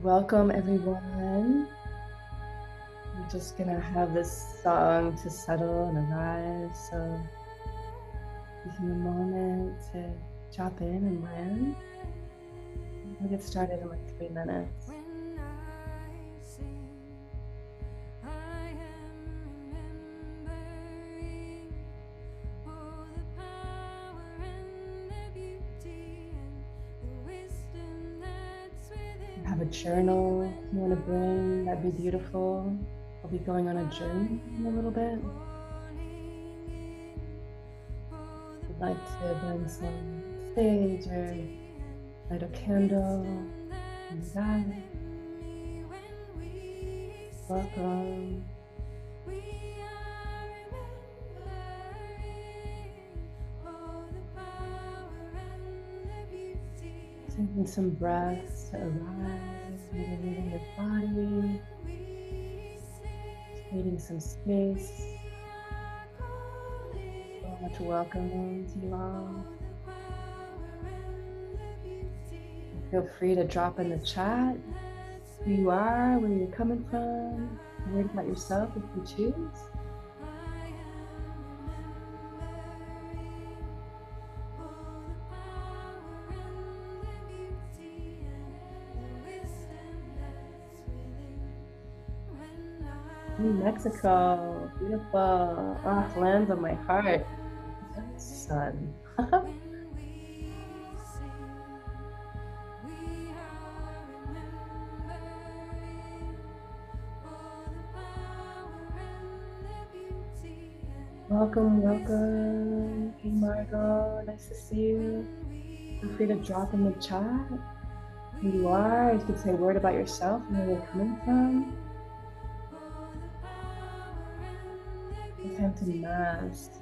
Welcome, everyone. We're just gonna have this song to settle and arrive. So, taking a moment to drop in and land. We'll get started in like 3 minutes. When I sing, I am remembering all the power and the beauty and the wisdom that's Have a within me journal you when want to bring, that'd be I beautiful. sing. I'll be going on a I journey in a little am bit. calling in all the I'd like to power bring some and the sage or beauty and light a the candle. wisdom And that's that, within me when we sing. welcome. We are remembering all the power and the beauty and Taking some the breaths to wisdom arrive, that's moving your within body, when we creating sing. some space. We are calling So much welcome to you in all. all the power and the beauty Feel free to and the drop in the chat wisdom that's who you are, where within you're coming when from, a word about I yourself if you sing. choose. I am remembering all the power and the beauty and the wisdom that's within when New I Mexico, sing. beautiful. Ah, I lands of my am heart. remembering Sun. when we sing. We are remembering all the power and the beauty and Welcome, the wisdom welcome. Hey, that's Margot, within nice to see you. when Feel free to we drop in the sing. chat who you We are. You are could say a word about yourself and where you're coming from. remembering all the power and the Hampton, beauty and Mass. the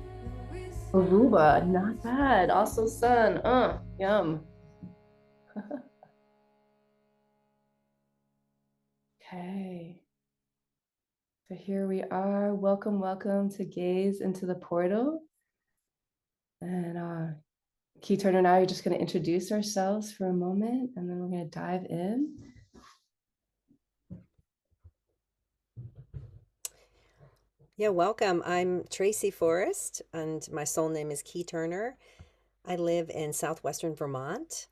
wisdom Aruba, not that's bad. Also, within. sun. Yum. Okay. So here we are. Welcome, welcome to Gaze into the Portal. And Key Turner and I are just going to introduce ourselves for a moment, and then we're going to dive in. Yeah, welcome. I'm Tracey Forrest, and my soul name is Key Turner. I live in southwestern Vermont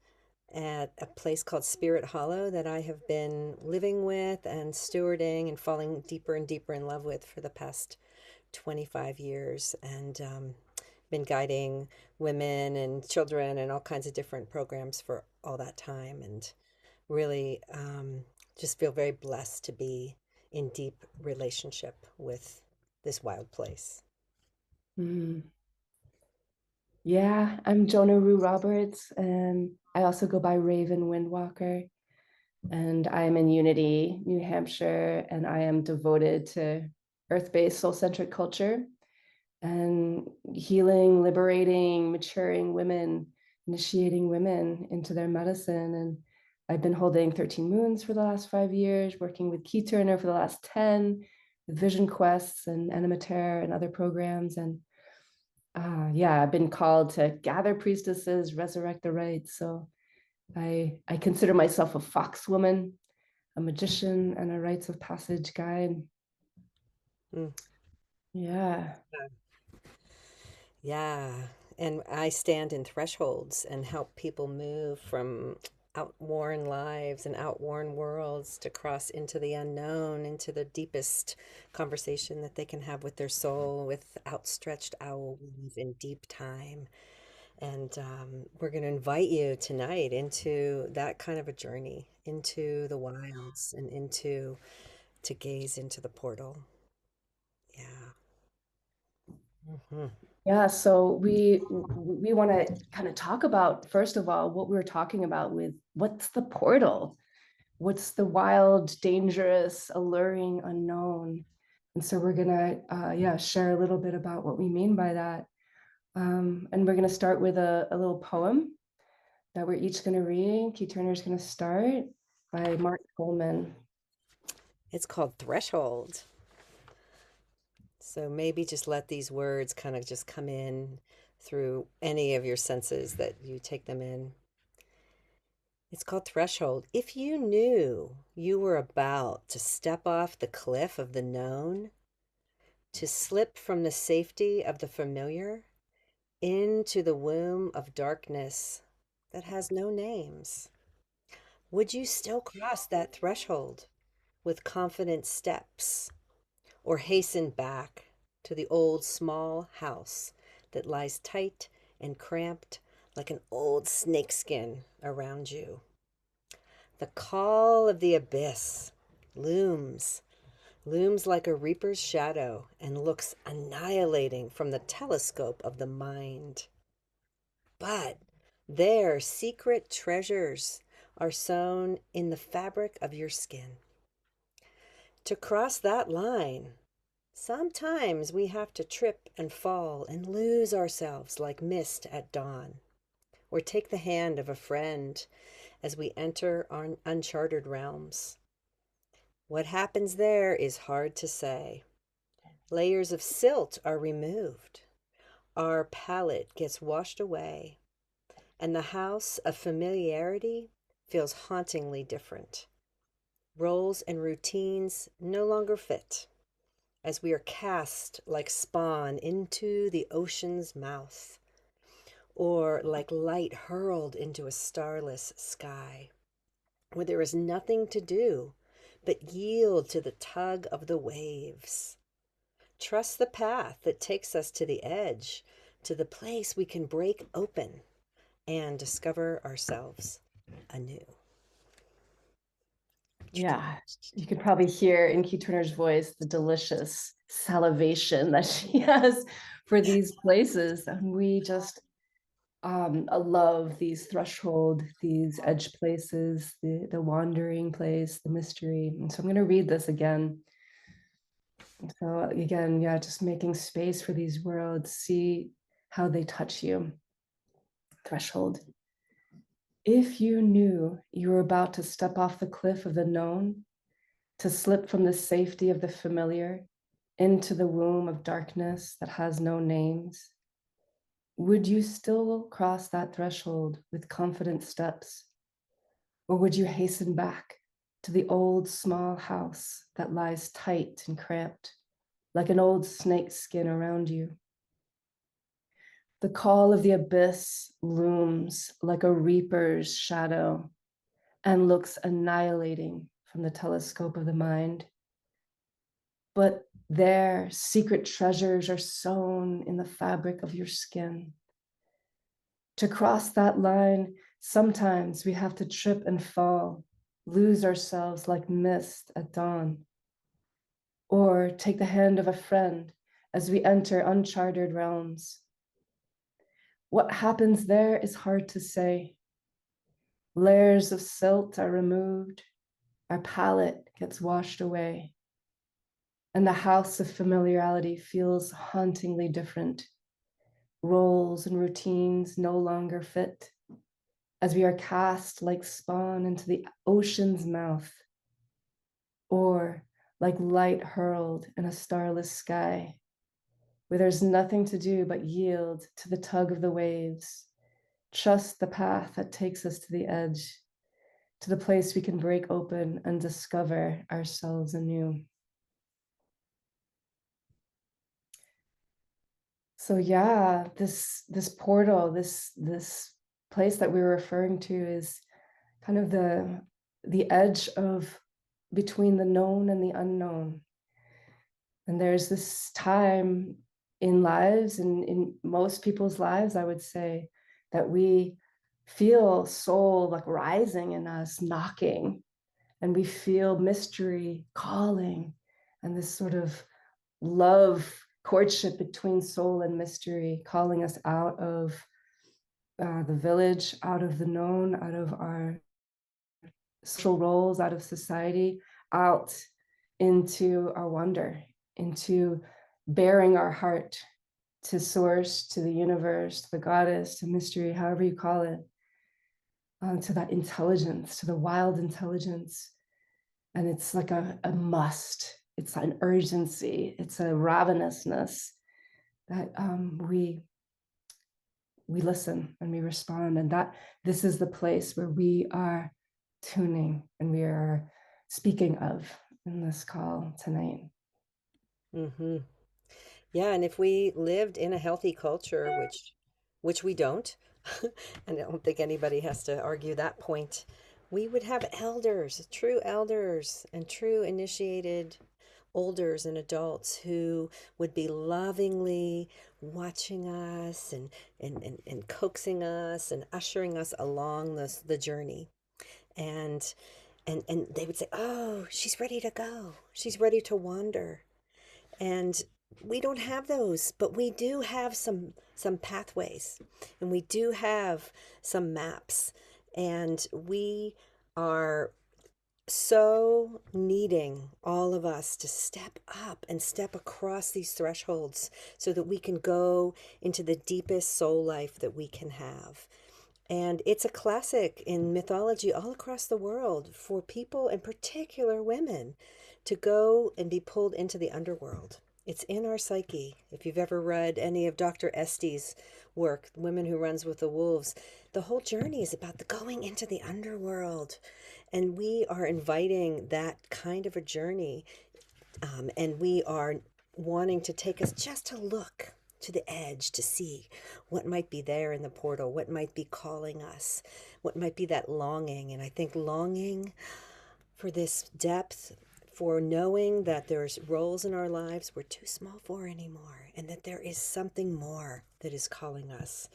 at a place called Spirit Hollow that I have been living with and stewarding and falling deeper and deeper in love with for the past 25 years. And been guiding women and children and all kinds of different programs for all that time. And really just feel very blessed to be in deep relationship with this wild place. Mm. Yeah, I'm Jonah Rue Roberts, and I also go by Raven Windwalker. And I am in Unity, New Hampshire, and I am devoted to earth based soul centric culture and healing, liberating, maturing women, initiating women into their medicine. And I've been holding 13 moons for the last 5 years, working with Key Turner for the last 10, with Vision Quests and Anima Terra and other programs. And yeah, I've been called to gather priestesses, resurrect the rights. So I consider myself a fox woman, a magician, and a rites of passage guide. Mm. Yeah. Yeah. And I stand in thresholds and help people move from outworn lives and outworn worlds to cross into the unknown, into the deepest conversation that they can have with their soul, with outstretched owl wings in deep time. And we're going to invite you tonight into that kind of a journey, into the wilds and into to gaze into the portal. Yeah. Hmm. Yeah, so we want to kind of talk about first of all what we were talking about with what's the portal? What's the wild, dangerous, alluring unknown? And so we're gonna yeah, share a little bit about what we mean by that. And we're gonna start with a little poem that we're each gonna read. Key Turner's gonna start by Mark Coleman. It's called Threshold. So maybe just let these words kind of just come in through any of your senses that you take them in. It's called threshold. If you knew you were about to step off the cliff of the known, to slip from the safety of the familiar into the womb of darkness that has no names, would you still cross that threshold with confident steps, or hasten back to the old small house that lies tight and cramped like an old snakeskin around you? The call of the abyss looms, looms like a reaper's shadow and looks annihilating from the telescope of the mind. But there, secret treasures are sewn in the fabric of your skin. To cross that line, sometimes we have to trip and fall and lose ourselves like mist at dawn, or take the hand of a friend as we enter uncharted realms. What happens there is hard to say. Layers of silt are removed. Our palate gets washed away, and the house of familiarity feels hauntingly different. Roles and routines no longer fit as we are cast like spawn into the ocean's mouth, or like light hurled into a starless sky, where there is nothing to do but yield to the tug of the waves. Trust the path that takes us to the edge, to the place we can break open and discover ourselves anew. Yeah, you could probably hear in Key Turner's voice the delicious salivation that she has for these places. And we just love these threshold, these edge places, the wandering place, the mystery. And so I'm going to read this again. So again, yeah, just making space for these worlds, see how they touch you. Threshold. If you knew you were about to step off the cliff of the known, to slip from the safety of the familiar into the womb of darkness that has no names, would you still cross that threshold with confident steps? Or would you hasten back to the old small house that lies tight and cramped, like an old snake skin around you? The call of the abyss looms like a reaper's shadow and looks annihilating from the telescope of the mind. But there, secret treasures are sewn in the fabric of your skin. To cross that line, sometimes we have to trip and fall, lose ourselves like mist at dawn, or take the hand of a friend as we enter uncharted realms. What happens there is hard to say. Layers of silt are removed, our palate gets washed away, and the house of familiarity feels hauntingly different. Roles and routines no longer fit as we are cast like spawn into the ocean's mouth, or like light hurled in a starless sky, where there's nothing to do but yield to the tug of the waves, trust the path that takes us to the edge, to the place we can break open and discover ourselves anew. So yeah, this portal, this place that we were referring to is kind of the edge of between the known and the unknown. And there's this time in lives, and in most people's lives, I would say, that we feel soul like rising in us, knocking, and we feel mystery calling, and this sort of love courtship between soul and mystery calling us out of the village, out of the known, out of our social roles, out of society, out into our wonder, into bearing our heart to source, to the universe, to the goddess, to mystery, however you call it, to that intelligence, to the wild intelligence. And it's like a must, it's an urgency, it's a ravenousness that we we listen and we respond. And that this is the place where we are tuning and we are speaking of in this call tonight. Mm-hmm. Yeah, and if we lived in a healthy culture, which we don't, and I don't think anybody has to argue that point, we would have elders, and true initiated elders and adults who would be lovingly watching us and coaxing us and ushering us along the journey. And and they would say, "Oh, she's ready to go. She's ready to wander." And we don't have those, but we do have some pathways, and we do have some maps, and we are so needing all of us to step up and step across these thresholds so that we can go into the deepest soul life that we can have. And it's a classic in mythology all across the world for people, in particular women, to go and be pulled into the underworld. It's in our psyche. If you've ever read any of Dr. Estes' work, Women Who Runs with the Wolves, the whole journey is about the going into the underworld. And we are inviting that kind of a journey. And we are wanting to take us just to look to the edge to see what might be there in the portal, what might be calling us, what might be that longing. And I think longing for this depth, for knowing that there's roles in our lives we're too small for anymore, and that there is something more that is calling us,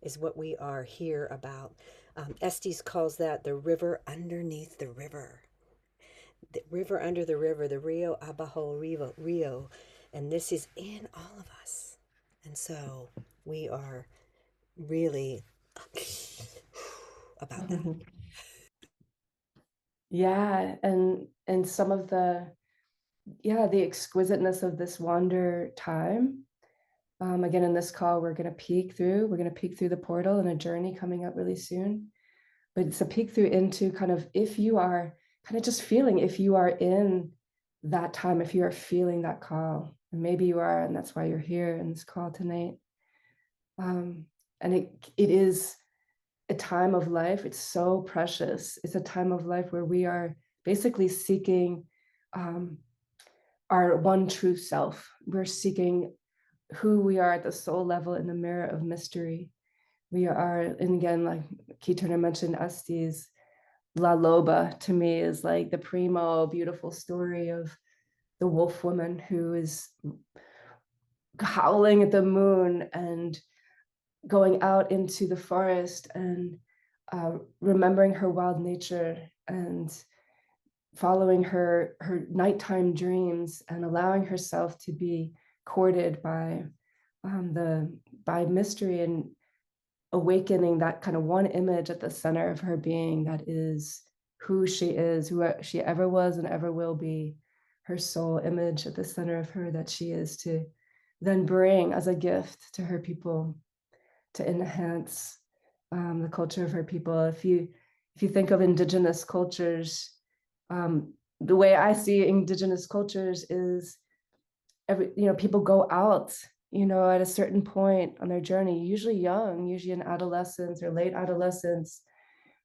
is what we are here about. Estes calls that the river underneath the river. The river under the river, the Rio Abajo Rio. And this is in all of us. And so we are really about that. Yeah, and some of the exquisiteness of this wander time. Again, in this call, we're going to peek through the portal and a journey coming up really soon. But it's a peek through into kind of, if you are kind of just feeling, if you are in that time, if you are feeling that call, and maybe you are, and that's why you're here in this call tonight. And it is a time of life. It's so precious. It's a time of life where we are basically seeking our one true self. We're seeking who we are at the soul level in the mirror of mystery. We are, and again, like Key Turner mentioned, Estes, La Loba to me is like the primo beautiful story of the wolf woman who is howling at the moon and going out into the forest and remembering her wild nature and following her nighttime dreams and allowing herself to be courted by by mystery and awakening that kind of one image at the center of her being that is who she ever was and ever will be, her soul image at the center of her that she is to then bring as a gift to her people to enhance the culture of her people. If you think of indigenous cultures, the way I see indigenous cultures is people go out at a certain point on their journey, usually young, usually in adolescence or late adolescence.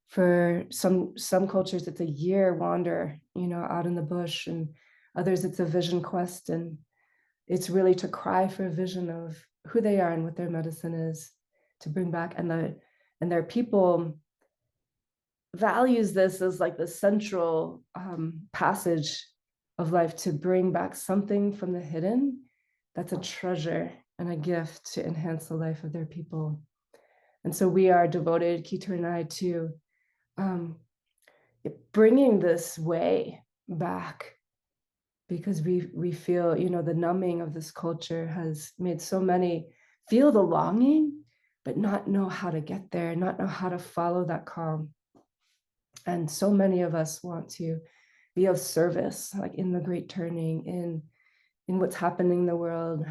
For some cultures it's a year wander out in the bush, and others it's a vision quest, and it's really to cry for a vision of who they are and what their medicine is to bring back. And their people values this as like the central passage of life, to bring back something from the hidden that's a treasure and a gift to enhance the life of their people. And so we are devoted, Keter and I, to bringing this way back, because we feel the numbing of this culture has made so many feel the longing but not know how to get there, not know how to follow that call. And so many of us want to be of service, like in the great turning, in what's happening in the world,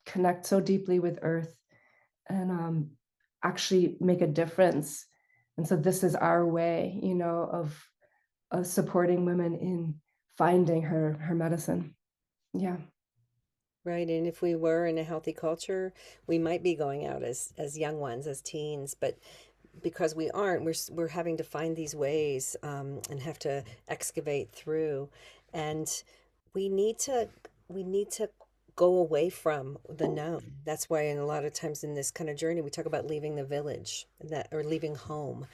connect so deeply with earth, and actually make a difference. And so this is our way of supporting women in finding her medicine. Yeah. Right. And if we were in a healthy culture, we might be going out as young ones, as teens, but because we aren't, we're having to find these ways, and have to excavate through, and we need to we need to go away from the known. That's why, in a lot of times in this kind of journey, we talk about leaving the village, that or leaving home,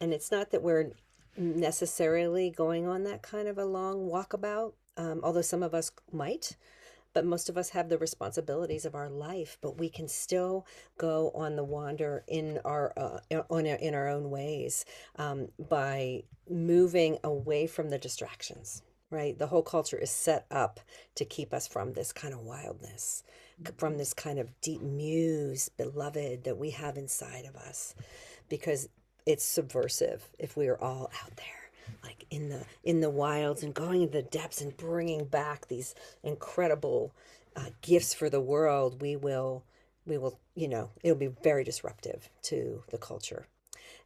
and it's not that we're necessarily going on that kind of a long walkabout, although some of us might, but most of us have the responsibilities of our life, but we can still go on the wander in in our own ways, by moving away from the distractions. Right, the whole culture is set up to keep us from this kind of wildness, from this kind of deep muse, beloved, that we have inside of us, because it's subversive if we are all out there like in the wilds and going into the depths and bringing back these incredible gifts for the world. We will, it'll be very disruptive to the culture,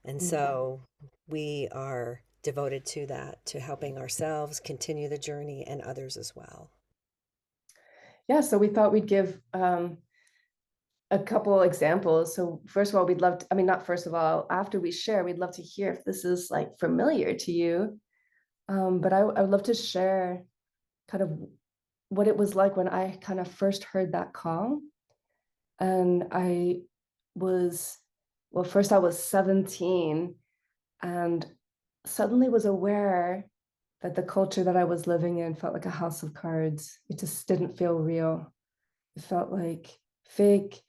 and Mhm. so we are devoted to that, to helping ourselves continue the journey and others as well. Yeah, so we thought we'd give a couple examples. So first of all, we'd love to, I mean, not first of all, after we share, we'd love to hear if this is like familiar to you. But I would love to share kind of what it was like when I kind of first heard that call. And I was, well, first I was 17 and suddenly was aware that the culture that I was living in felt like a house of cards. It just didn't feel real. It felt like fake.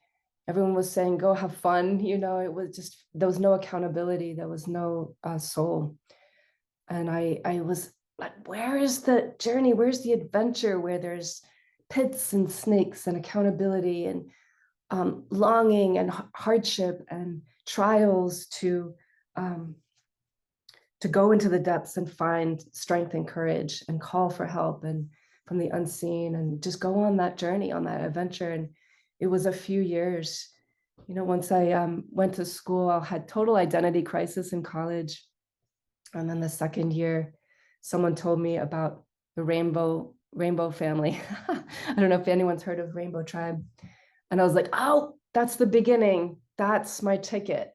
Everyone was saying, go have fun. It was just, there was no accountability. There was no soul. And I was like, where is the journey? Where's the adventure where there's pits and snakes and accountability and longing and hardship and trials um, to go into the depths and find strength and courage and call for help and from the unseen and just go on that journey, on that adventure. And it was a few years. Once I went to school, I had total identity crisis in college. And then the second year, someone told me about the rainbow family. I don't know if anyone's heard of Rainbow Tribe. And I was like, oh, that's the beginning. That's my ticket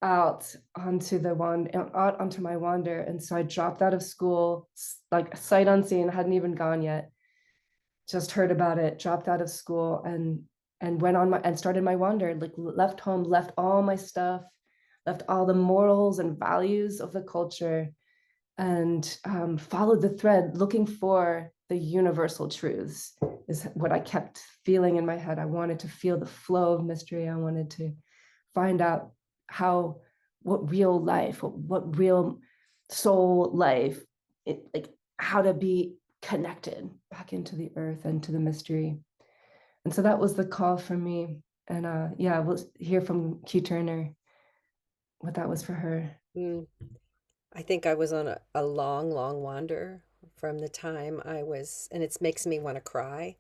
out out onto my wander. And so I dropped out of school, like sight unseen, hadn't even gone yet, just heard about it, dropped out of school and went on my and started my wander, like left home, left all my stuff, left all the morals and values of the culture, and followed the thread looking for the universal truths is what I kept feeling in my head. I wanted to feel the flow of mystery. I wanted to find out how what real life, what real soul life, like how to be connected back into the earth and to the mystery. And so that was the call for me. And yeah, we'll hear from Q Turner what that was for her. Mm. I think I was on a long, long wander from the time I was, and it makes me want to cry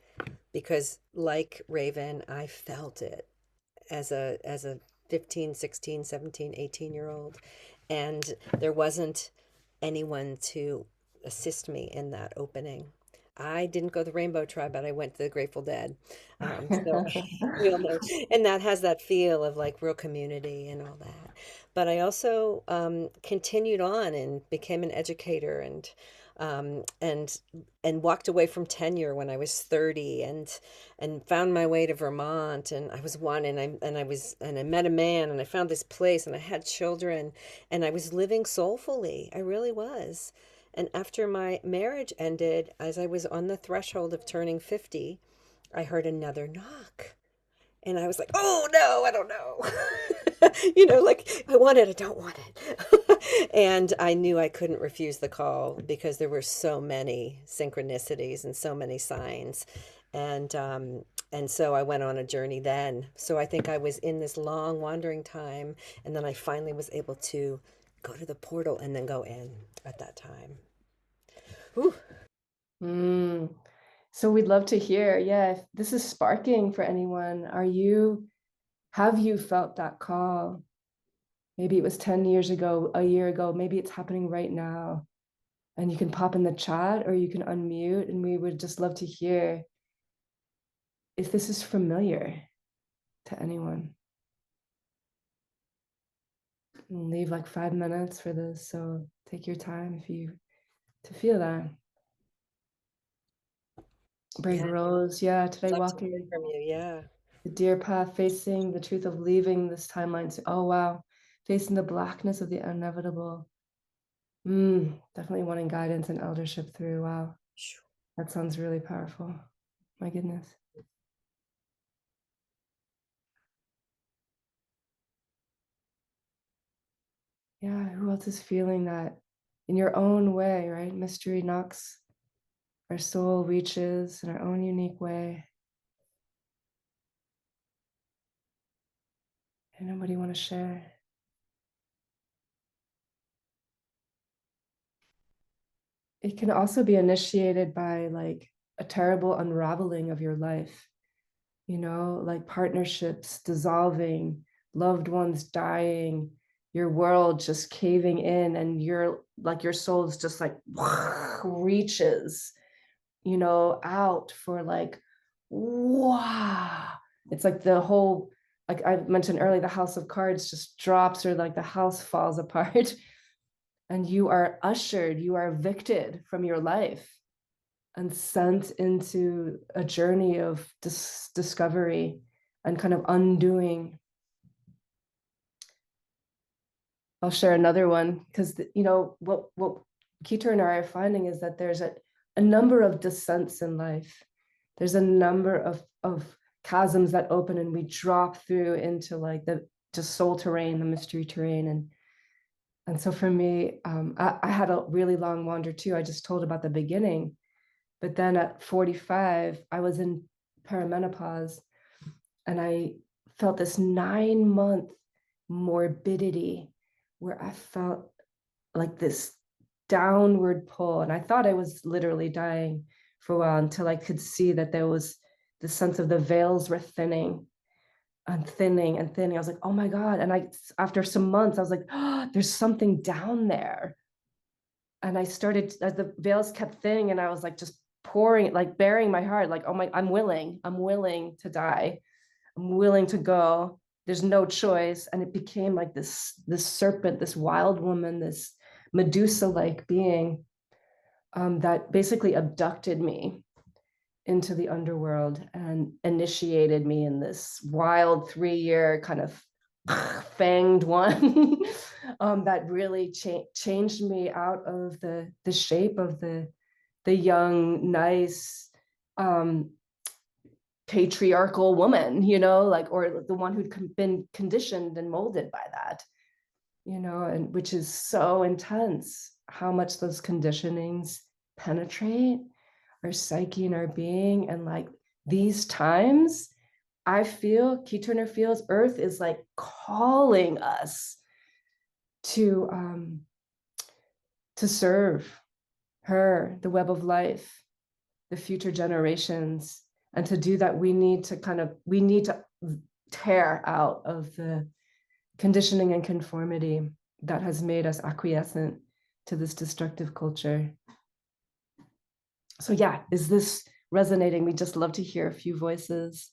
because, like Raven, I felt it as a 15, 16, 17, 18-year old, and there wasn't anyone to assist me in that opening. I didn't go to the Rainbow Tribe, but I went to the Grateful Dead. So we all know, and that has that feel of like real community and all that. But I also continued on and became an educator, and and walked away from tenure when I was 30, and found my way to Vermont, and I was one, and I met a man, and I found this place, and I had children, and I was living soulfully. I really was. And after my marriage ended, as I was on the threshold of turning 50, I heard another knock. And I was like, oh no, I don't know. Like I want it, I don't want it. And I knew I couldn't refuse the call because there were so many synchronicities and so many signs. And so I went on a journey then. So I think I was in this long wandering time, and then I finally was able to go to the portal and then go in at that time. Whew. Mm. So we'd love to hear, yeah, if this is sparking for anyone. Have you felt that call? Maybe it was 10 years ago, a year ago, maybe it's happening right now. And you can pop in the chat or you can unmute, and we would just love to hear if this is familiar to anyone. And leave like 5 minutes for this. So take your time if you to feel that. Brave Yeah, Rose, yeah, I'd today love to hear walking from you. Yeah. the deer path, facing the truth of leaving this timeline. Oh wow, facing the blackness of the inevitable. Definitely wanting guidance and eldership through. Wow, Phew. that sounds really powerful. My goodness. Yeah, who else is feeling that in your own way, right? Mystery knocks, our soul reaches in our own unique way. Anybody want to share? It can also be initiated by like a terrible unraveling of your life, like partnerships dissolving, loved ones dying, your world just caving in, and your soul's just like reaches, out for like, wow. It's like the whole, like I mentioned earlier, the house of cards just drops, or like the house falls apart, and you are ushered, you are evicted from your life and sent into a journey of discovery and kind of undoing. I'll share another one because what Keter and I are finding is that there's a number of descents in life. There's a number of chasms that open and we drop through into like the just soul terrain, the mystery terrain. And so for me, I had a really long wander too. I just told about the beginning. But then at 45, I was in perimenopause and I felt this 9 month morbidity where I felt like this downward pull. And I thought I was literally dying for a while until I could see that there was the sense of the veils were thinning and thinning and thinning. I was like, oh my God. And after some months, I was like, oh, there's something down there. And I started, as the veils kept thinning, and I was like just pouring, like bearing my heart, like, oh my, I'm willing to die. I'm willing to go. There's no choice. And it became like this serpent, this wild woman, this Medusa-like being, that basically abducted me into the underworld and initiated me in this wild 3 year kind of fanged one, that really changed me out of the shape of the young, nice, um, patriarchal woman, like, or the one who'd been conditioned and molded by that, and which is so intense how much those conditionings penetrate our psyche and our being. And like these times, I feel, Key Turner feels, Earth is like calling us to to serve her, the web of life, the future generations. And to do that, we need to tear out of the conditioning and conformity that has made us acquiescent to this destructive culture. So yeah, is this resonating? We just love to hear a few voices.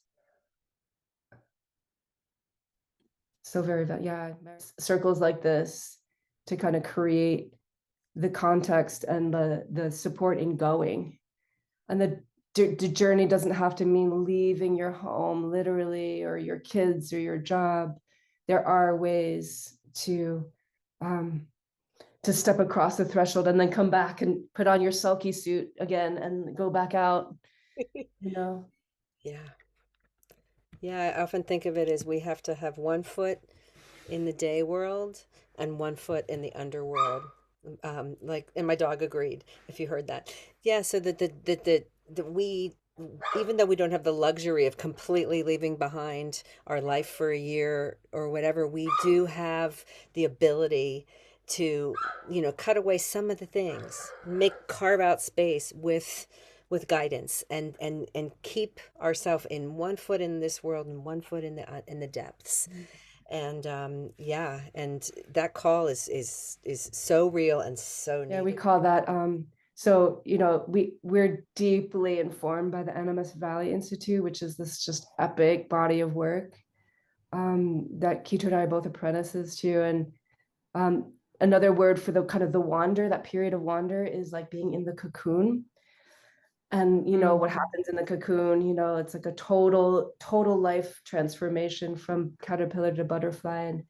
So very, yeah, circles like this to kind of create the context and the support in going. And the journey doesn't have to mean leaving your home literally, or your kids or your job. There are ways to step across the threshold and then come back and put on your sulky suit again and go back out, you know. Yeah. Yeah, I often think of it as we have to have one foot in the day world and one foot in the underworld. Like, and my dog agreed, if you heard that. Yeah, so that we, even though we don't have the luxury of completely leaving behind our life for a year or whatever, we do have the ability to, cut away some of the things, carve out space with guidance, and keep ourselves in one foot in this world and one foot in the depths. And yeah, and that call is so real and so Yeah, we needed. call that So, we're deeply informed by the Animas Valley Institute, which is this just epic body of work that Keto and I are both apprentices to. And another word for the kind of the wander, that period of wander, is like being in the cocoon. And what happens in the cocoon, it's like a total life transformation from caterpillar to butterfly. And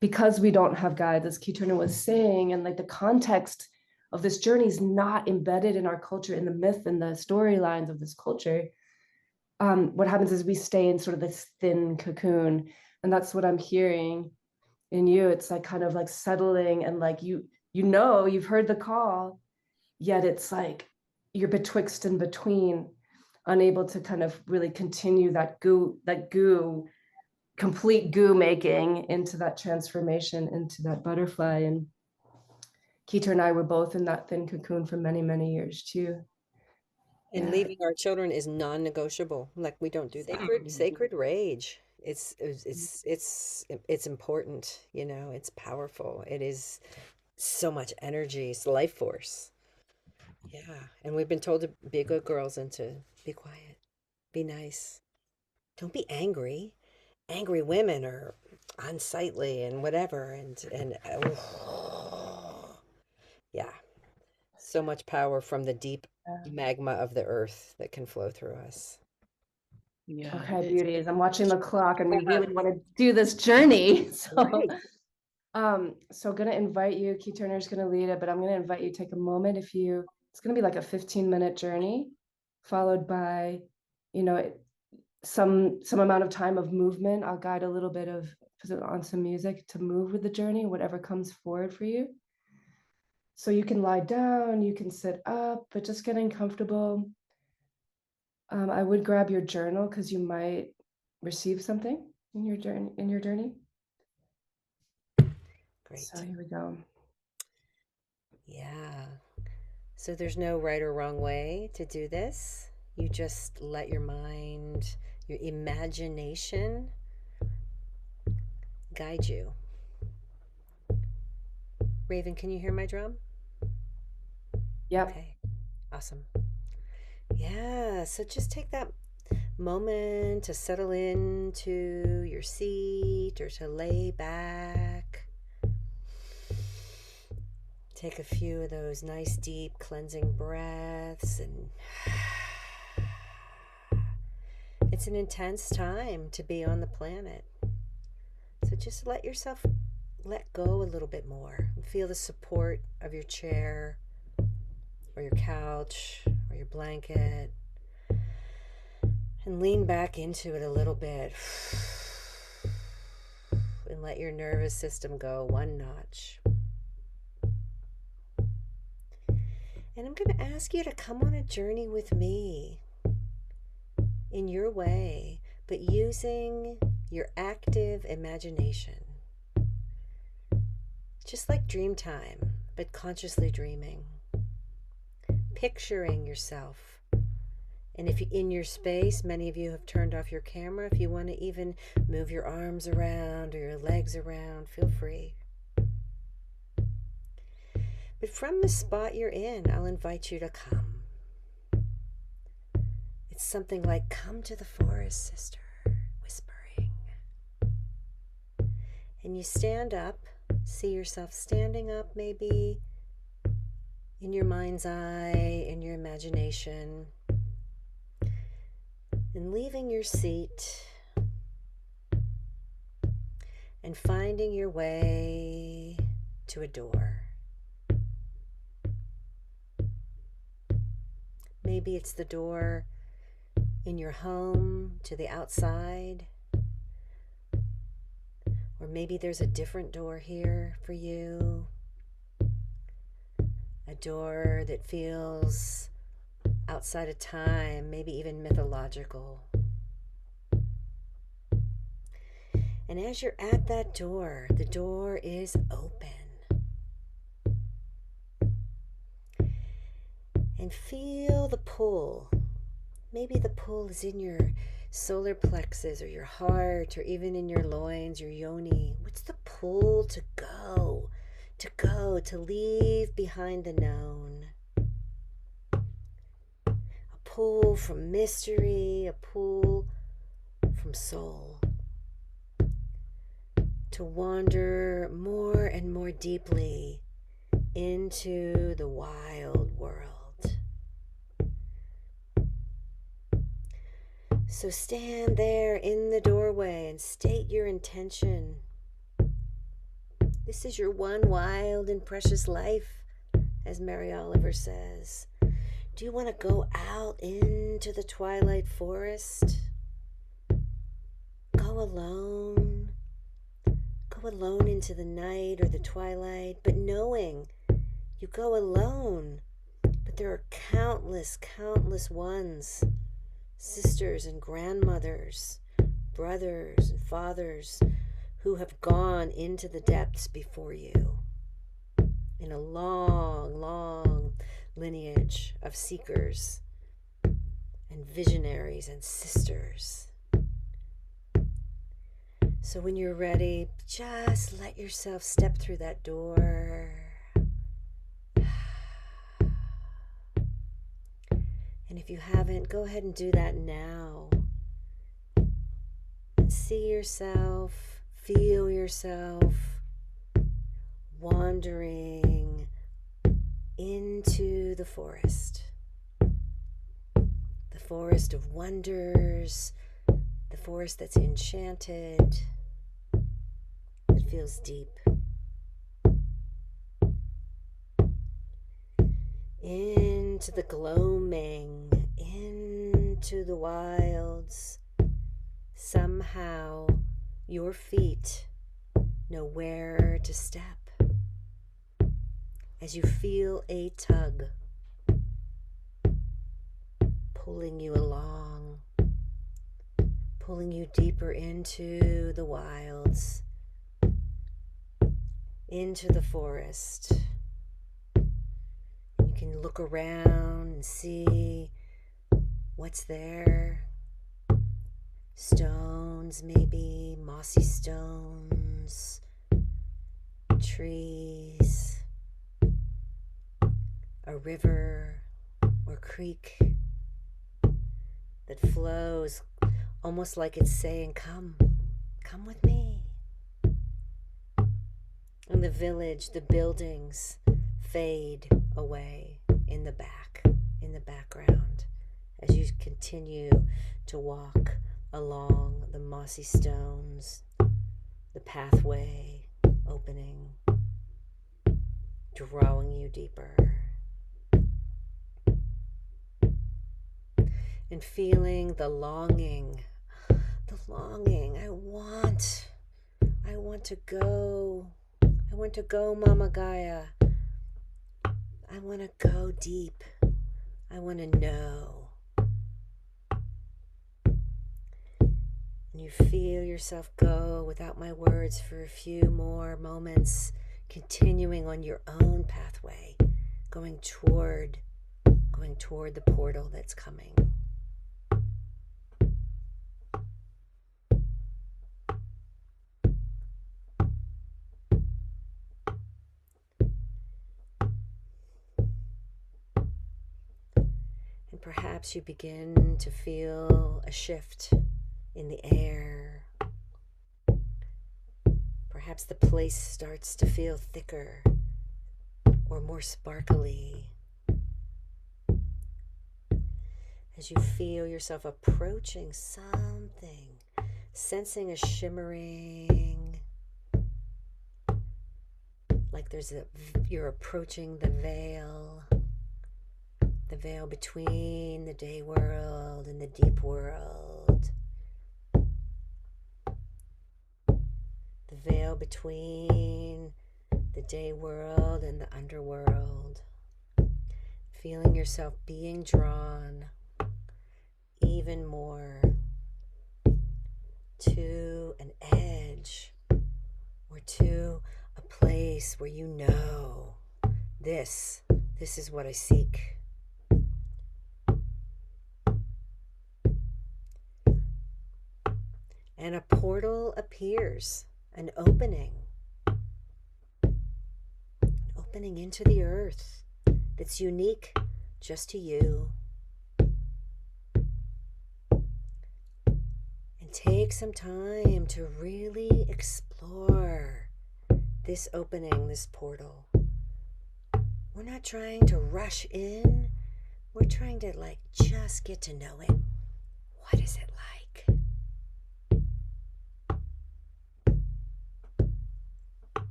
because we don't have guides, as Keturna was saying, and like the context of this journey is not embedded in our culture, in the myth and the storylines of this culture, what happens is we stay in sort of this thin cocoon. And that's what I'm hearing in you. It's like kind of like settling, and like you've heard the call, yet it's like you're betwixt and between, unable to kind of really continue that goo, complete goo making into that transformation into that butterfly. And Keita and I were both in that thin cocoon for many, many years too. And Yeah. leaving our children is non-negotiable. Like we don't do that. Sacred rage. It's important, you know, it's powerful. It is so much energy, it's life force. Yeah. And we've been told to be good girls and to be quiet, be nice. Don't be angry. Angry women are unsightly and whatever. Yeah. So much power from the deep magma of the earth that can flow through us. Yeah. Okay, beauties. I'm watching the clock, and we really want to do this journey. So, gonna invite you. Key Turner's gonna lead it, but I'm gonna invite you to take a moment. It's gonna be like a 15-minute journey, followed by, some amount of time of movement. I'll guide a little bit of on some music to move with the journey, whatever comes forward for you. So you can lie down, you can sit up, but just getting comfortable. I would grab your journal because you might receive something in your journey. Great. So here we go. Yeah. So there's no right or wrong way to do this. You just let your mind, your imagination guide you. Raven, can you hear my drum? Yep. Okay. Awesome. Yeah. So just take that moment to settle into your seat or to lay back. Take a few of those nice, deep, cleansing breaths, and it's an intense time to be on the planet. So just let yourself let go a little bit more and feel the support of your chair or your couch or your blanket, and lean back into it a little bit and let your nervous system go one notch. And I'm going to ask you to come on a journey with me in your way, but using your active imagination. Just like dream time, but consciously dreaming. Picturing yourself. And if you, in your space, many of you have turned off your camera. If you want to even move your arms around or your legs around, feel free. But from the spot you're in, I'll invite you to come. It's something like, come to the forest, sister, whispering. And you stand up, see yourself standing up maybe in your mind's eye, in your imagination, and leaving your seat and finding your way to a door. Maybe it's the door in your home to the outside, or maybe there's a different door here for you, a door that feels outside of time, maybe even mythological. And as you're at that door, the door is open. And feel the pull. Maybe the pull is in your solar plexus or your heart or even in your loins, your yoni. What's the pull to go, to leave behind the known? pull from mystery, a pull from soul, to wander more and more deeply into the wild world. So stand there in the doorway and state your intention. This is your one wild and precious life, as Mary Oliver says. Do you want to go out into the twilight forest? Go alone. Go alone into the night or the twilight, but knowing you go alone, but there are countless, countless ones, sisters and grandmothers, brothers and fathers who have gone into the depths before you in a long, long lineage of seekers and visionaries and sisters. So when you're ready, just let yourself step through that door. And if you haven't, go ahead and do that now. And see yourself, feel yourself wandering into the forest. The forest of wonders, the forest that's enchanted, that feels deep. Into the gloaming, into the wilds. Somehow your feet know where to step. As you feel a tug pulling you along, pulling you deeper into the wilds, into the forest. You can look around and see what's there. Stones, maybe, mossy stones, trees, a river or creek that flows almost like it's saying, come with me. And the village, the buildings fade away in the background as you continue to walk along the mossy stones, the pathway opening, drawing you deeper. And feeling the longing. I want to go. I want to go, Mama Gaia. I want to go deep. I want to know. And you feel yourself go without my words for a few more moments, continuing on your own pathway, going toward the portal that's coming. And perhaps you begin to feel a shift in the air. Perhaps the place starts to feel thicker or more sparkly as you feel yourself approaching something, sensing a shimmering, like you're approaching the veil between the day world and the deep world. The veil between the day world and the underworld. Feeling yourself being drawn even more to an edge or to a place where you know this is what I seek. And a portal appears, an opening into the earth that's unique just to you. Take some time to really explore this opening, this portal. We're not trying to rush in. We're trying to just get to know it. What is it like?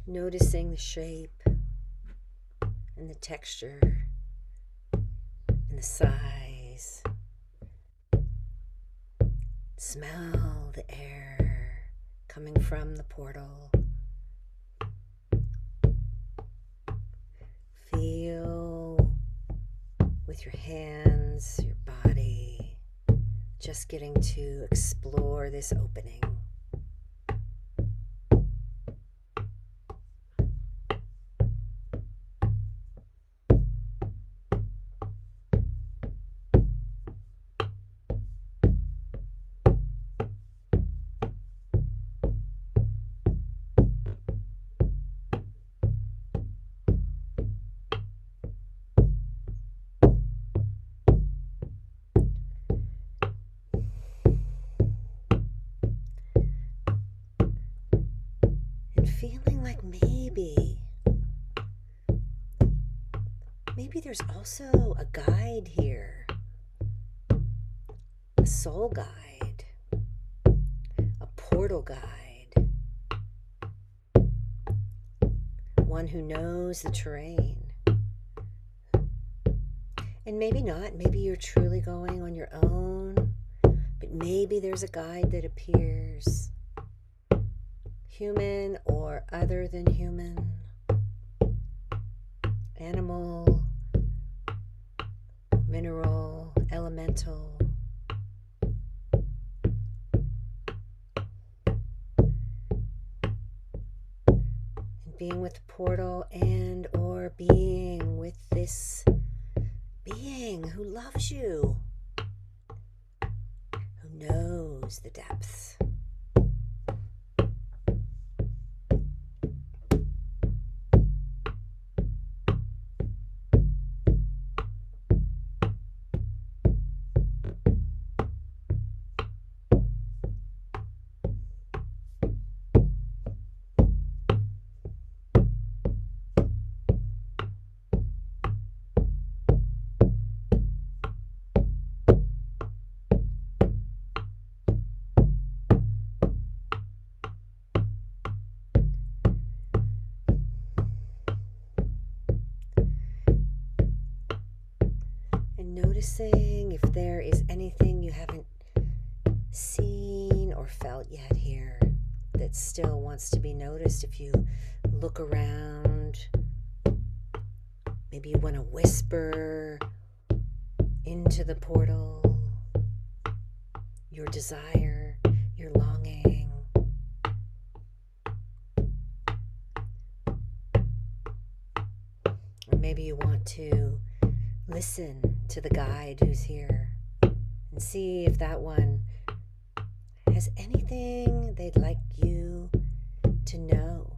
Noticing the shape and the texture and the size. Smell the air coming from the portal. Feel with your hands, your body, just getting to explore this opening. And feeling like maybe there's also a guide here, a soul guide, a portal guide, one who knows the terrain. And maybe not, maybe you're truly going on your own, but maybe there's a guide that appears, human or other than human, animal, mineral, elemental. And being with the portal and or being with this being who loves you, who knows the depths. And noticing if there is anything you haven't seen or felt yet here that still wants to be noticed. If you look around, maybe you want to whisper into the portal your desire, your longing. Or maybe you want to listen to the guide who's here and see if that one has anything they'd like you to know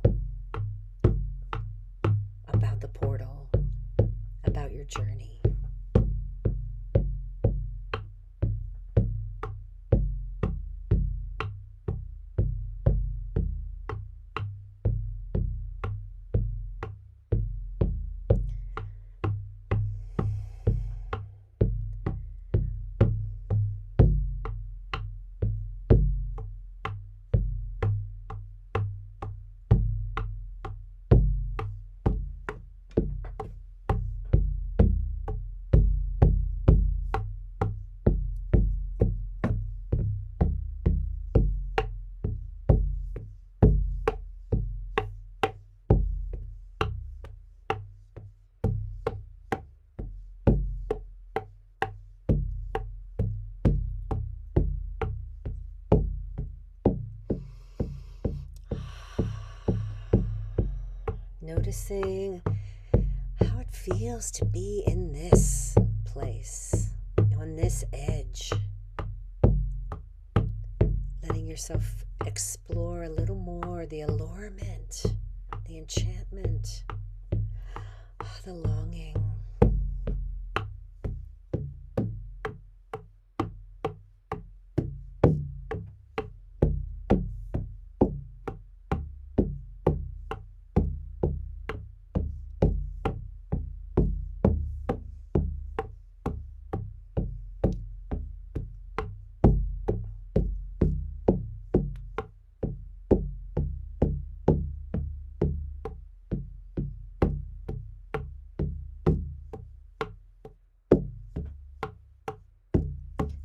about the portal, about your journey. Noticing how it feels to be in this place, on this edge. Letting yourself explore a little more the allurement, the enchantment, the longing.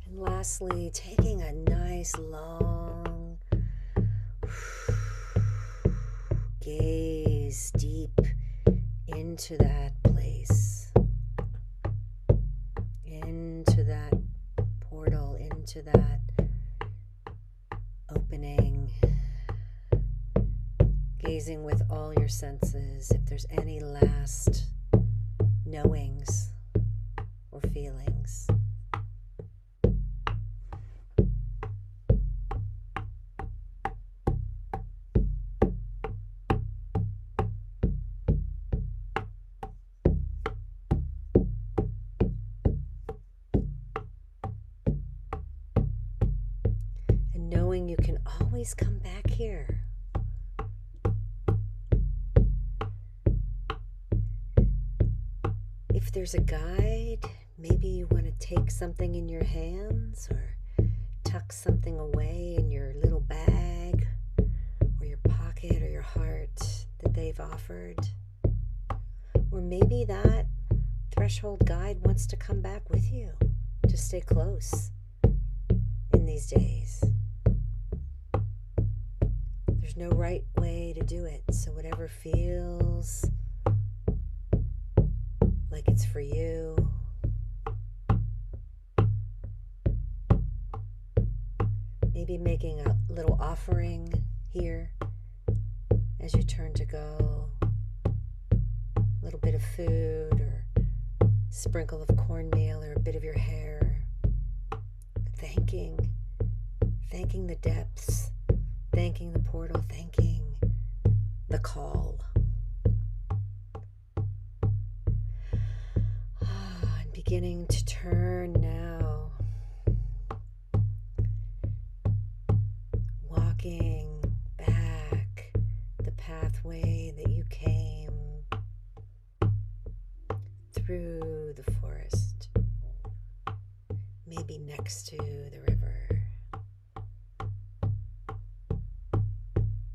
And lastly, taking a nice long gaze deep into that place, into that portal, into that opening, gazing with all your senses if there's any last knowings or feelings. And knowing you can always come back here. If there's a guide, maybe you want to take something in your hands or tuck something away in your little bag or your pocket or your heart that they've offered. Or maybe that threshold guide wants to come back with you to stay close in these days. There's no right way to do it, so whatever feels like it's for you. Maybe making a little offering here as you turn to go. A little bit of food or sprinkle of cornmeal or a bit of your hair. Thanking the depths, thanking the portal, thanking the call. And beginning to turn now, walking back the pathway that you came through the forest, maybe next to the river,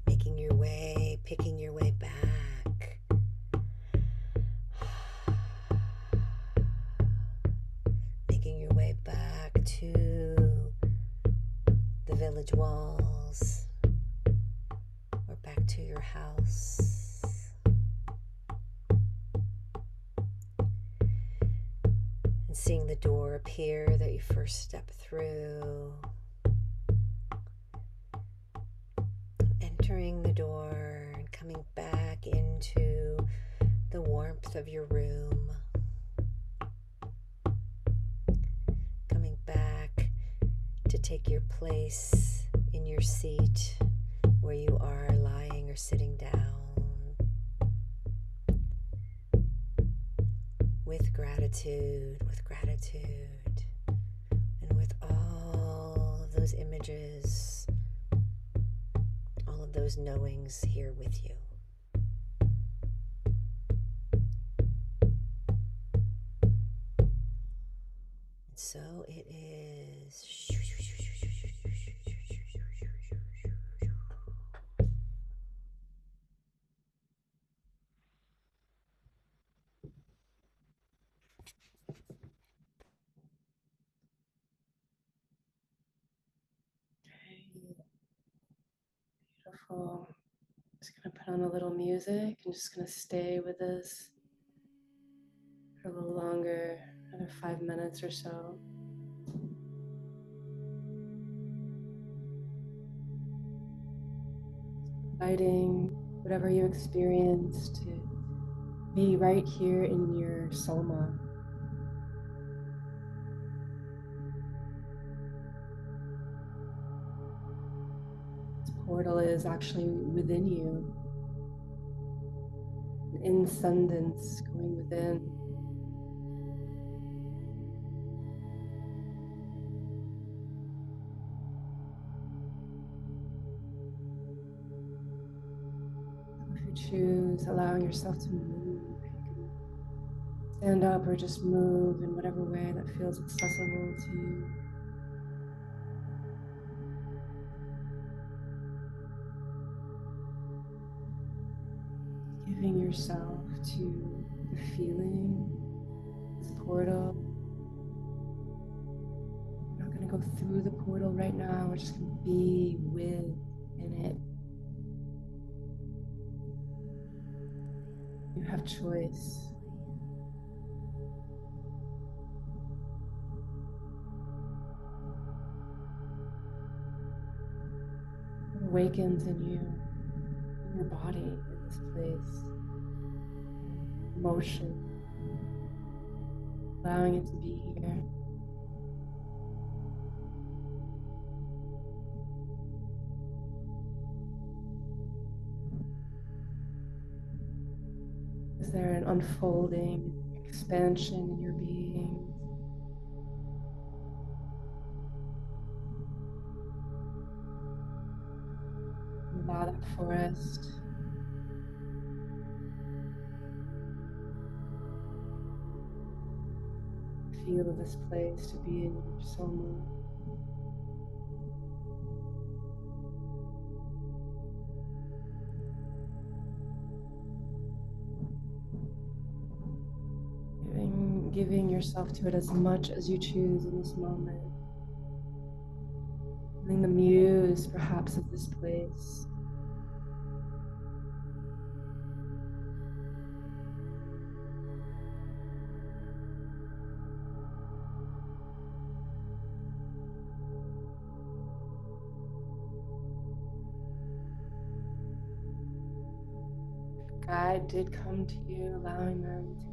making your way, picking your way back, making your way back to the village walls or back to your house. And seeing the door appear that you first step through. Entering the door and coming back into the warmth of your room. Coming back to take your place in your seat where you are lying or sitting down. With gratitude, and with all of those images, all of those knowings here with you. And so it is. Beautiful. Just gonna put on a little music and just gonna stay with this for a little longer, another 5 minutes or so. Inviting whatever you experience, to be right here in your soma. This portal is actually within you, an inscendence going within. If you choose, allowing yourself to move, you can stand up or just move in whatever way that feels accessible to you. Giving yourself to the feeling, this portal. We're not going to go through the portal right now. We're just going to be within it. You have choice. What awakens in you, in your body, in this place. Emotion. Allowing it to be here. Is there an unfolding, expansion in your being? Allow that forest. Feel this place to be in your soma. Giving yourself to it as much as you choose in this moment. Feeling the muse, perhaps, of this place. Guide did come to you, allowing them to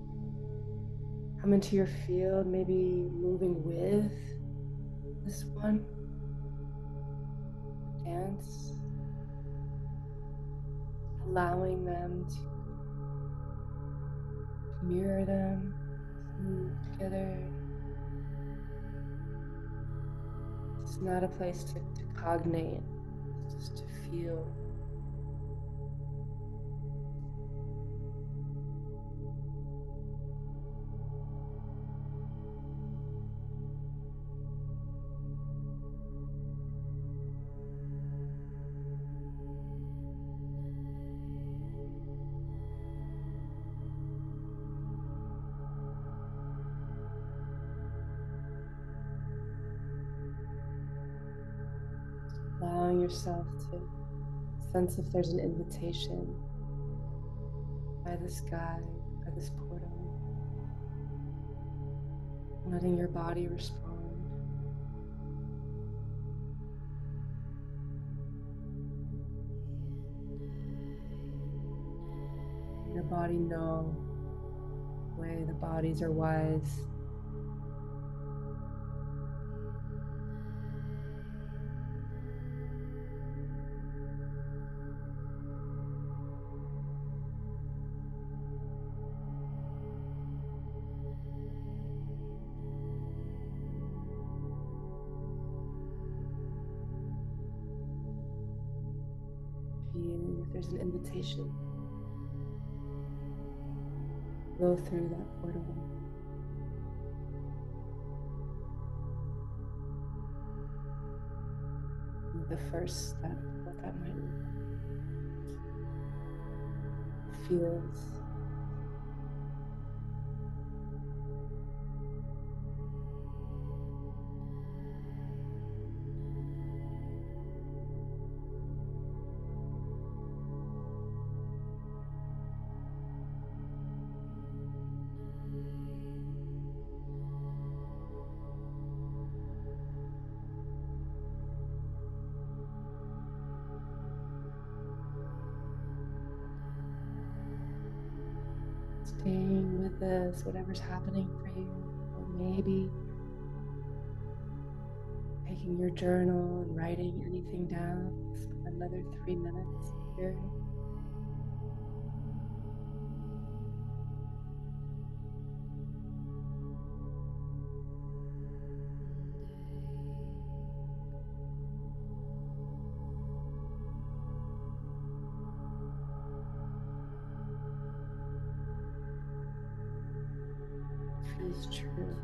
come into your field, maybe moving with this one. Dance. Allowing them to mirror them, move together. It's not a place to cognate, it's just to feel. Allowing yourself to sense if there's an invitation by this guide, by this portal. Letting your body respond. Your body know the way the bodies are wise. Feeling if there's an invitation. Go through that portal. The first step, what that might look like. Feels. staying with this, whatever's happening for you, or maybe taking your journal and writing anything down. Spend another 3 minutes here. Feels true.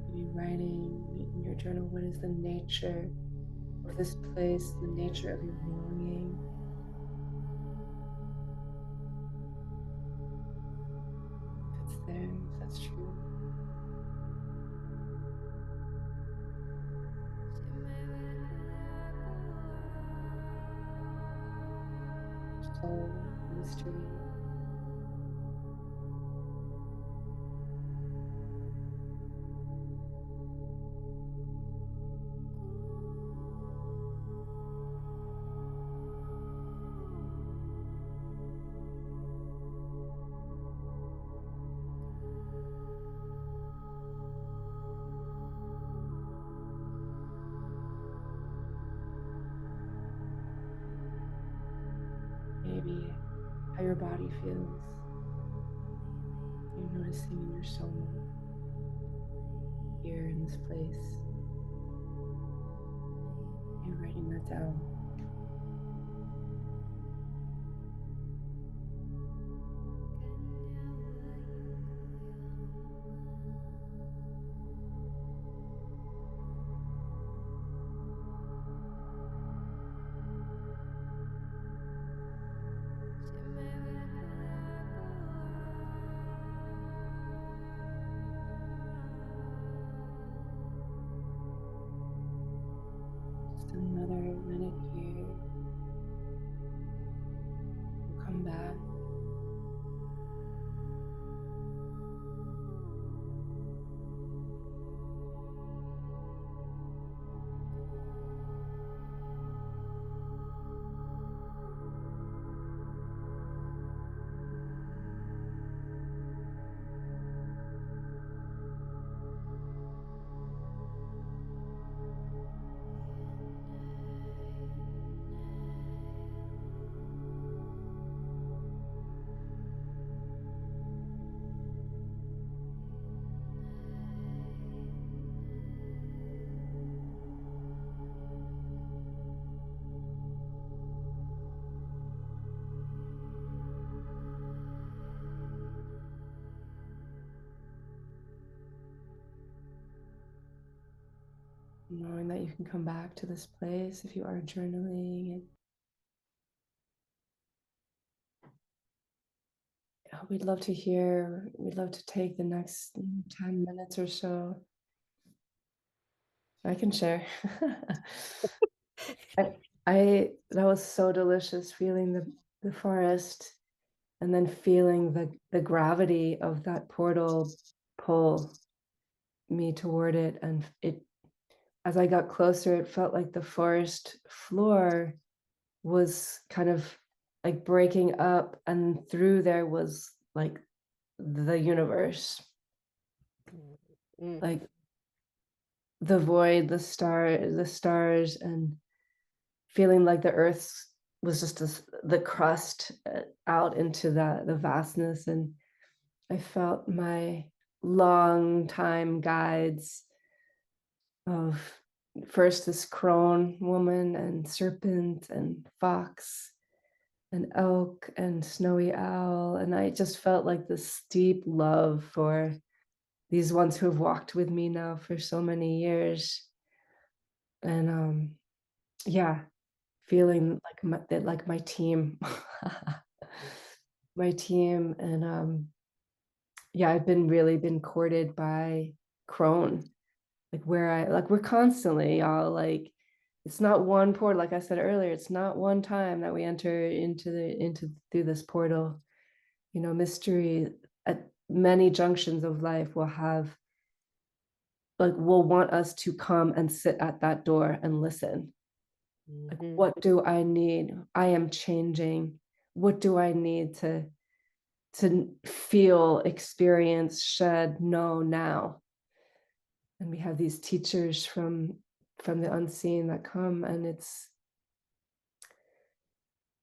Maybe writing in your journal, what is the nature of this place, the nature of your longing. If it's there, if that's true. Soul, mystery. Maybe how your body feels. You're noticing in your soul here in this place. You're writing that down. Just another minute here. We'll come back. Knowing that you can come back to this place if you are journaling. And we'd love to hear, we'd love to take the next 10 minutes or so. I can share. That was so delicious, feeling the forest and then feeling the gravity of that portal pull me toward it. And it, as I got closer, it felt like the forest floor was kind of like breaking up, and through there was like the universe, Mm. like the void, the stars, and feeling like the earth was just the crust out into the vastness. And I felt my long time guides of first this crone woman and serpent and fox and elk and snowy owl. And I just felt like this deep love for these ones who have walked with me now for so many years. And yeah, feeling like my team. My team. And yeah, I've been really been courted by crone, like where I like we're constantly all like it's not one portal, like I said earlier, it's not one time that we enter into through this portal. You know, mystery at many junctions of life will have like will want us to come and sit at that door and listen. Like, Hmm. what do I need? I am changing. What do I need to feel, experience, shed, know now? And we have these teachers from the unseen that come, and it's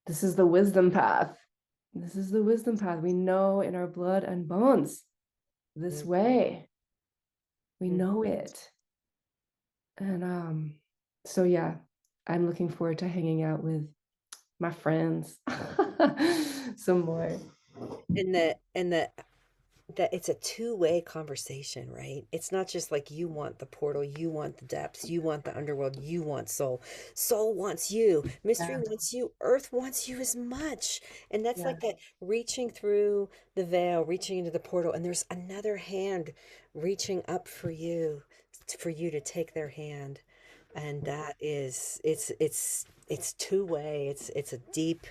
this is the wisdom path. This is the wisdom path. We know in our blood and bones this way. We know it. And so yeah, I'm looking forward to hanging out with my friends some more. And that it's a two-way conversation, right? It's not just like you want the portal, you want the depths, you want the underworld, you want soul. Soul wants you, mystery Yeah, wants you, earth wants you as much. And that's yeah. like that reaching through the veil, reaching into the portal, and there's another hand reaching up for you to take their hand. And that is it's two-way. It's a deep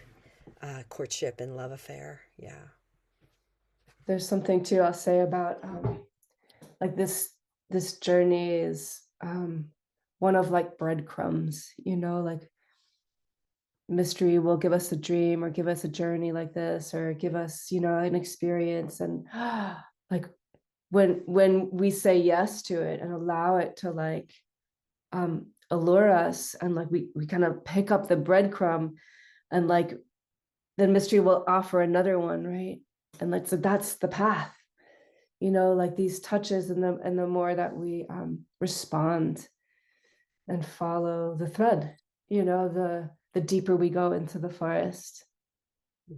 courtship and love affair. Yeah. There's something too I'll say about like this journey is one of like breadcrumbs, you know, like mystery will give us a dream or give us a journey like this or give us, you know, an experience. And like when we say yes to it and allow it to like allure us, and like we kind of pick up the breadcrumb, and like then mystery will offer another one, right? And like so that's the path, you know, like these touches, and the more that we respond and follow the thread, you know, the deeper we go into the forest,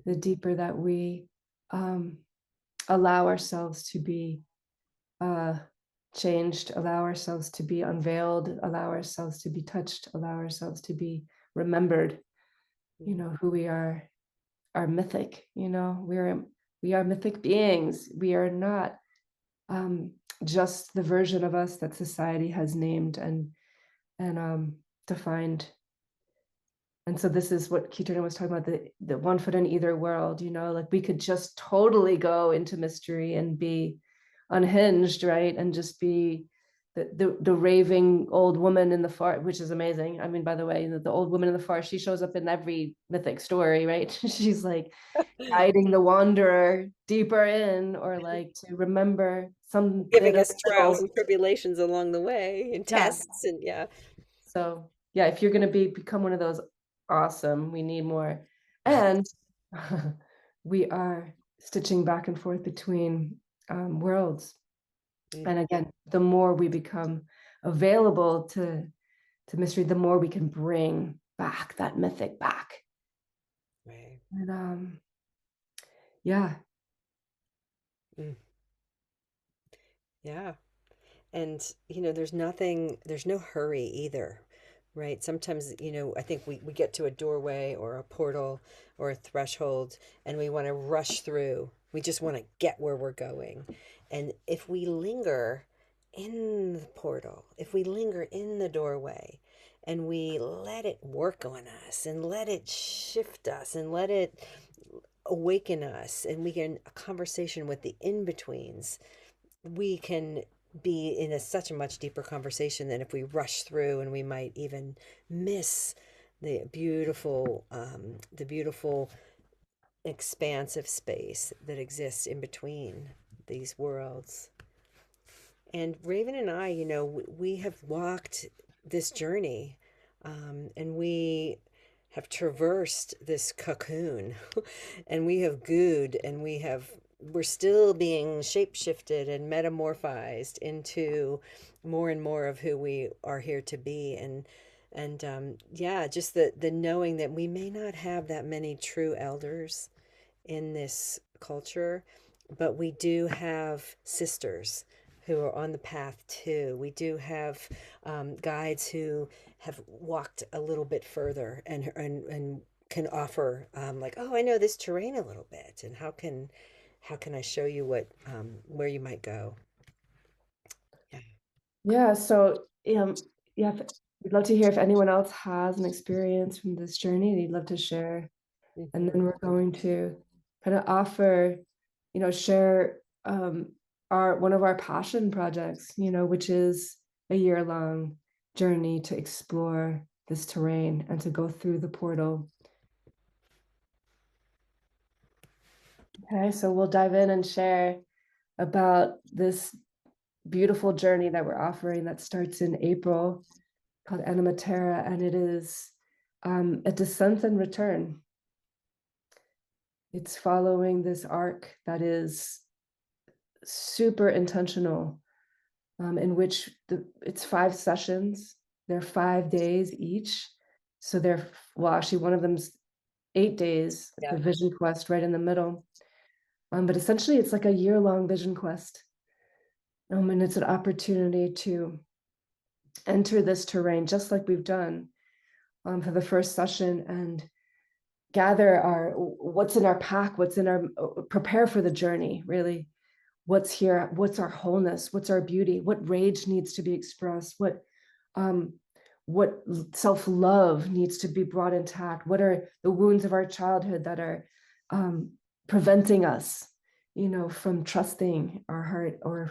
the Mhm. deeper that we um, allow ourselves to be uh, changed, allow ourselves to be unveiled, allow ourselves to be touched, allow ourselves to be remembered, you Mm. know, who we are mythic, you know, we are mythic beings. We are not um, just the version of us that society has named and defined. And so this is what Keaton was talking about, the one foot in either world, you know, like we could just totally go into mystery and be unhinged, right? And just be the raving old woman in the forest, which is amazing. I mean, by the way, the old woman in the forest, she shows up in every mythic story, right? She's like guiding the wanderer deeper in, or like to remember some bit Giving of us trials little, and tribulations along the way and yeah. tests and yeah. So yeah, if you're gonna become one of those, awesome. We need more. And we are stitching back and forth between worlds. Mm. And again, the more we become available to mystery, the more we can bring back that mythic back. Right. And yeah, Mm. Yeah. And there's no hurry either, right? Sometimes, I think we get to a doorway or a portal or a threshold and we want to rush through. We just want to get where we're going. And if we linger in the portal, if we linger in the doorway and we let it work on us and let it shift us and let it awaken us and we get a conversation with the in-betweens, we can be in such a much deeper conversation than if we rush through, and we might even miss the beautiful expansive space that exists in between these worlds. And Raven and I, we have walked this journey, and we have traversed this cocoon, and we have gooed, and we're still being shapeshifted and metamorphized into more and more of who we are here to be. And And yeah, just the knowing that we may not have that many true elders in this culture, but we do have sisters who are on the path too. We do have guides who have walked a little bit further and can offer like, oh, I know this terrain a little bit, and how can I show you what where you might go? Yeah. Yeah, so yeah, we'd love to hear if anyone else has an experience from this journey they'd love to share. And Hmm. then we're going to kind of offer, share our one of our passion projects, which is a year-long journey to explore this terrain and to go through the portal. Okay, so we'll dive in and share about this beautiful journey that we're offering that starts in April, called Anima Terra, and it is a descent and return. It's following this arc that is super intentional, in which it's 5 sessions. They're 5 days each. So well, actually, one of them's 8 days, Yeah. the vision quest right in the middle. But essentially, it's like a year-long vision quest. And it's an opportunity to enter this terrain, just like we've done for the first session, and gather what's in our pack, what's in our prepare for the journey, really. What's here, what's our wholeness, what's our beauty, what rage needs to be expressed, um what self-love needs to be brought intact, what are the wounds of our childhood that are um preventing us, from trusting our heart, or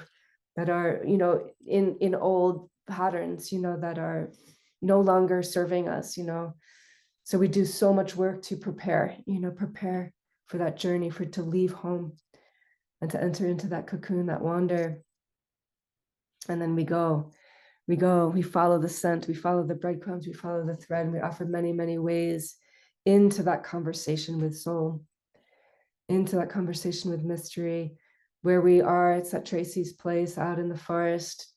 that are, in old patterns, that are no longer serving us. So we do so much work to prepare for that journey, for to leave home and to enter into that cocoon, that wander. And then we follow the scent, we follow the breadcrumbs, we follow the thread, and we offer many, many ways into that conversation with soul, into that conversation with mystery. Where we are, it's at Tracey's place out in the forest,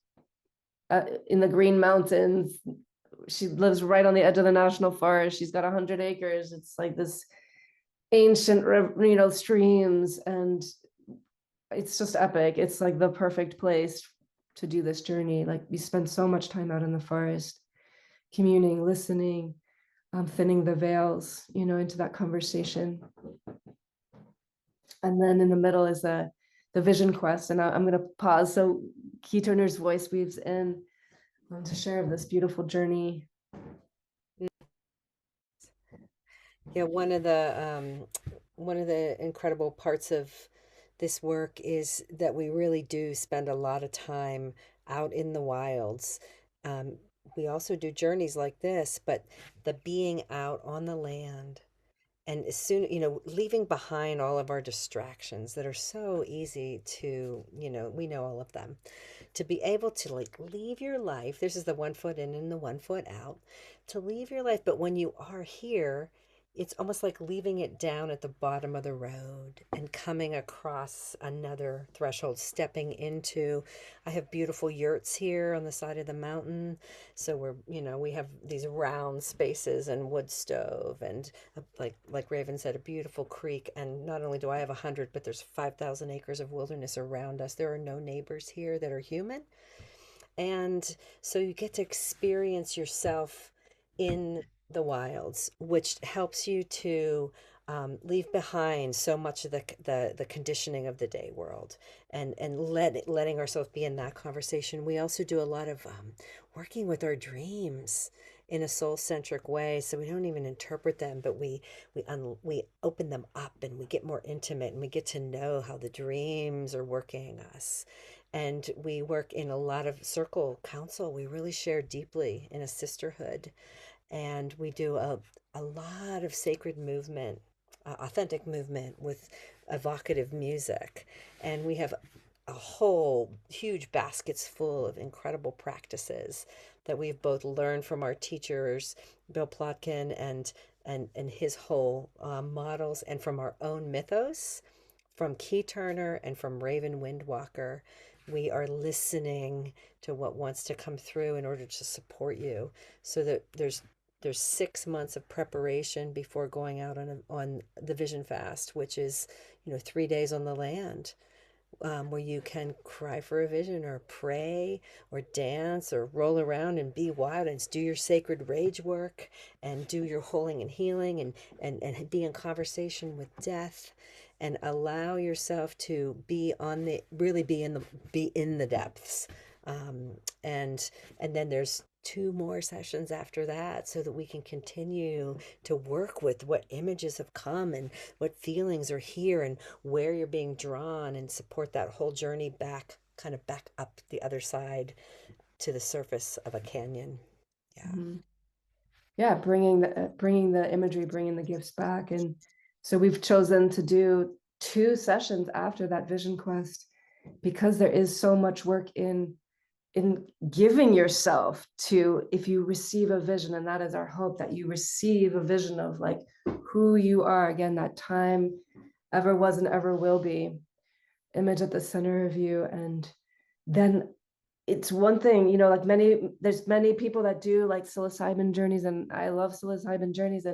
in the Green Mountains. She lives right on the edge of the national forest. She's got 100 acres. It's like this ancient, streams, and it's just epic. It's like the perfect place to do this journey. Like, we spend so much time out in the forest, communing, listening, thinning the veils, into that conversation. And then in the middle is the vision quest. And I'm going to pause so Key Turner's voice weaves in, to share of this beautiful journey. Yeah, one of the incredible parts of this work is that we really do spend a lot of time out in the wilds. Um, we also do journeys like this, but the being out on the land and as soon, leaving behind all of our distractions that are so easy to, we know all of them, to be able to like leave your life. This is the 1 foot in and the 1 foot out, to leave your life. But when you are here, it's almost like leaving it down at the bottom of the road and coming across another threshold, stepping into. I have beautiful yurts here on the side of the mountain. So we have these round spaces and wood stove and like Raven said, a beautiful creek. And not only do I have 100, but there's 5,000 acres of wilderness around us. There are no neighbors here that are human. And so you get to experience yourself in the wilds, which helps you to leave behind so much of the conditioning of the day world, and letting ourselves be in that conversation. We also do a lot of working with our dreams in a soul centric way, so we don't even interpret them, but we open them up and we get more intimate and we get to know how the dreams are working us. And we work in a lot of circle council. We really share deeply in a sisterhood. And we do a lot of sacred movement, authentic movement with evocative music. And we have a whole huge baskets full of incredible practices that we've both learned from our teachers, Bill Plotkin and his whole models, and from our own mythos, from Key Turner and from Raven Windwalker. we are listening to what wants to come through in order to support you. So that there's 6 months of preparation before going out on the vision fast, which is 3 days on the land, where you can cry for a vision or pray or dance or roll around and be wild and do your sacred rage work and do your holding and healing and be in conversation with death and allow yourself to be on the really be in the depths. um, and then there's 2 more sessions after that so that we can continue to work with what images have come and what feelings are here and where you're being drawn and support that whole journey back, kind of back up the other side to the surface of a canyon. Yeah. Mhm. Yeah, bringing the imagery, bringing the gifts back. And so we've chosen to do 2 sessions after that vision quest because there is so much work in giving yourself to, if you receive a vision, and that is our hope, that you receive a vision of like who you are again, that time ever was and ever will be image at the center of you. And then it's one thing, like there's many people that do like psilocybin journeys, and I love psilocybin journeys,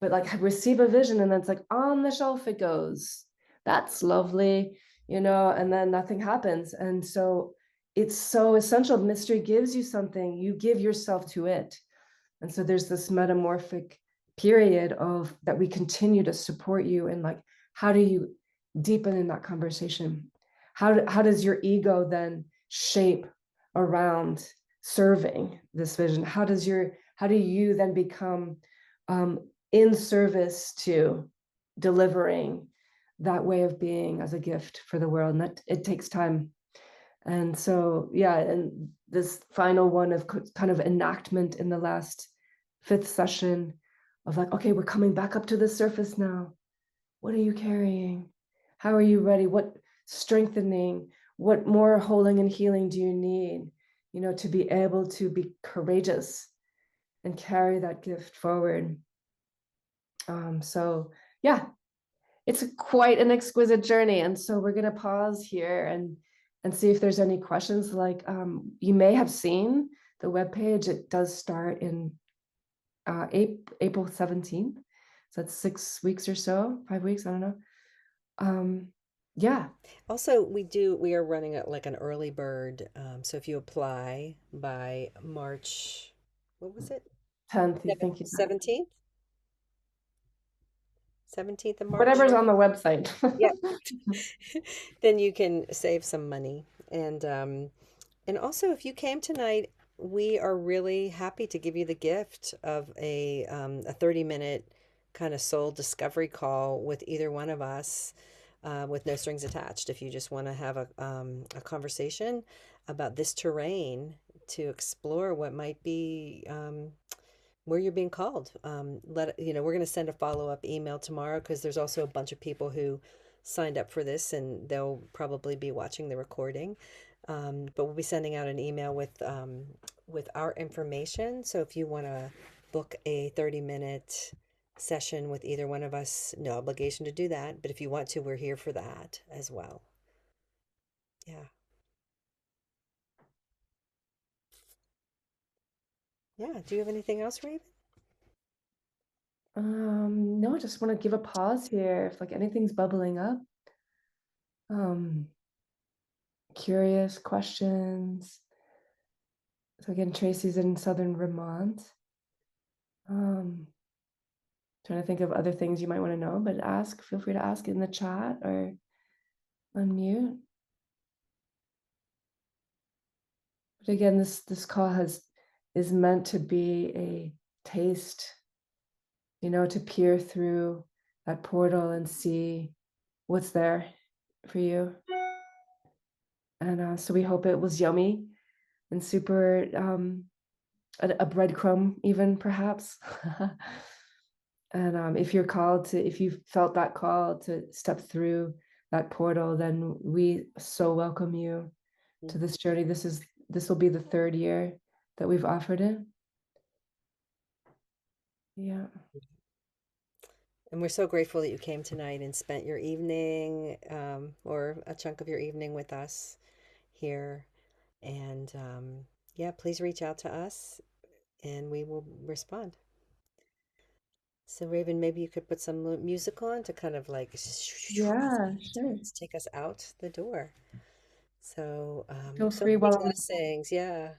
but like receive a vision and then it's like on the shelf it goes. That's lovely, and then nothing happens. And so it's so essential. Mystery gives you something, you give yourself to it. And so there's this metamorphic period of that we continue to support you. And like, how do you deepen in that conversation? How does your ego then shape around serving this vision? How do you then become in service to delivering that way of being as a gift for the world? And that it takes time. And so, yeah, and this final one of kind of enactment in the last 5th session of like, okay, we're coming back up to the surface now. What are you carrying? How are you ready? What strengthening, what more holding and healing do you need, to be able to be courageous and carry that gift forward? So yeah, it's quite an exquisite journey. And so we're going to pause here and see if there's any questions. Like you may have seen the webpage. It does start in April 17th. So that's 6 weeks or so, 5 weeks, I don't know. Yeah, Also, we are running it like an early bird. So if you apply by March, what was it? 10th, you think you 17th? 17th of March? whatever's on the website. Yep. Then you can save some money. And also, if you came tonight, we are really happy to give you the gift of a 30-minute kind of soul discovery call with either one of us, with no strings attached. If you just want to have a conversation about this terrain to explore what might be where you're being called. We're going to send a follow-up email tomorrow because there's also a bunch of people who signed up for this and they'll probably be watching the recording. But we'll be sending out an email with our information. So if you want to book a 30-minute session with either one of us, no obligation to do that. But if you want to, we're here for that as well. Yeah. Yeah. Do you have anything else, Raven? No, I just want to give a pause here if like anything's bubbling up. Curious questions. So again, Tracey's in southern Vermont. Trying to think of other things you might want to know, but feel free to ask in the chat or unmute. But again, this call is meant to be a taste, to peer through that portal and see what's there for you. And so we hope it was yummy and super, a breadcrumb even perhaps. And if you felt that call to step through that portal, then we so welcome you to this journey. This will be the 3rd year that we've offered it. Yeah. And we're so grateful that you came tonight and spent your evening, or a chunk of your evening with us here. And yeah, please reach out to us and we will respond. So, Raven, maybe you could put some music on to kind of like Yeah, sure. take us out the door. So, Feel so free many while I'm blessings. Yeah.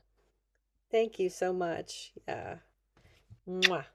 Thank you so much. Yeah. Mwah.